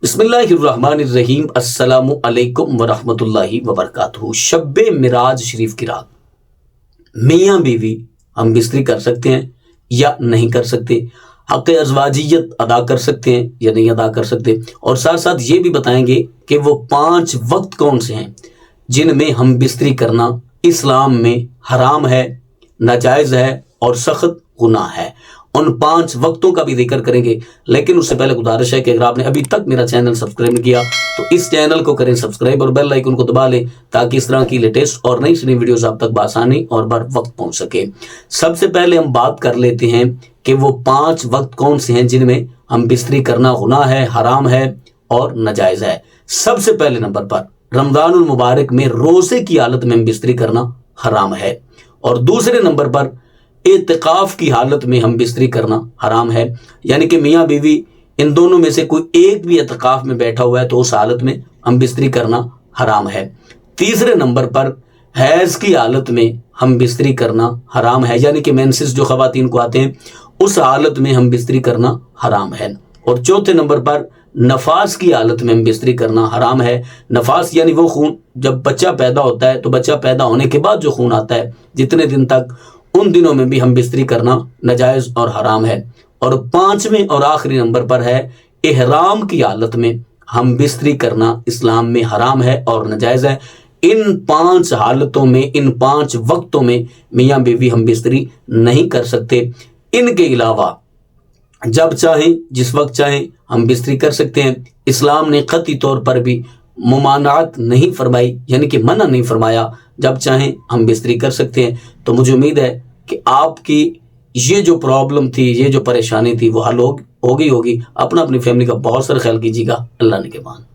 बिस्मिल्लाहिर्रहमानिर्रहीम। अस्सलामु अलैकुम वरहमतुल्लाहि वबरकातुहू। शब मिराज शरीफ की रात मियाँ बीवी हम बिस्तरी कर सकते हैं या नहीं कर सकते, हक़ अज़वाजियत अदा कर सकते हैं या नहीं अदा कर सकते, और साथ साथ ये भी बताएंगे कि वो 5 वक्त कौन से हैं जिनमें हम बिस्तरी करना इस्लाम में हराम है, नाजायज़ है और सख्त गुनाह है। उन 5 वक्तों का भी जिक्र करेंगे, लेकिन उससे पहले गुजारिश है कि अगर आपने अभी तक मेरा चैनल सब्सक्राइब नहीं किया तो इस चैनल को करें सब्सक्राइब और बेल आइकन को दबा लें ताकि इस तरह की लेटेस्ट और नई नई वीडियोस आप तक बआसानी और बर वक्त पहुंच सके। सबसे पहले हम बात कर लेते हैं कि वो 5 वक्त कौन से हैं जिनमें हम बिस्तरी करना गुनाह है, हराम है और नाजायज़ है। सबसे पहले नंबर पर रमज़ानुल मुबारक में रोज़े की हालत में हम बिस्तरी करना हराम है, और दूसरे नंबर पर इत्तिकाफ की हालत में हम बिस्तरी करना हराम है, यानी कि मियाँ बीवी इन दोनों में से कोई एक भी इत्तिकाफ में बैठा हुआ है तो उस हालत में हम बिस्तरी करना हराम है। तीसरे नंबर पर हैज़ की हालत में हम बिस्तरी करना हराम है, यानी कि मेंसेस जो ख़वातीन को आते हैं उस हालत में हम बिस्तरी करना हराम है। और चौथे नंबर पर नफास की हालत में हम बिस्तरी करना हराम है। नफास यानी वो खून, जब बच्चा पैदा होता है तो बच्चा पैदा होने के बाद जो खून आता है जितने दिन तक, उन दिनों में भी हम बिस्तरी करना नाजायज़ और हराम है। और 5वें और आखिरी नंबर पर है इहराम की हालत में हम बिस्तरी करना इस्लाम में हराम है और नाजायज़ है। इन 5 हालतों में, इन 5 वक्तों में मियाँ बीवी हम बिस्तरी नहीं कर सकते। इनके अलावा जब चाहें, जिस वक्त चाहें हम बिस्तरी कर सकते हैं। इस्लाम ने क़तई तौर पर भी मुमानात नहीं फरमाई, यानी कि मना नहीं फरमाया, जब चाहें हम बिस्तरी कर सकते हैं। तो मुझे उम्मीद है कि आपकी ये जो प्रॉब्लम थी, ये जो परेशानी थी वो हल हो गई होगी। अपना अपनी फैमिली का बहुत सारा ख्याल कीजिएगा। अल्लाह ने के मान।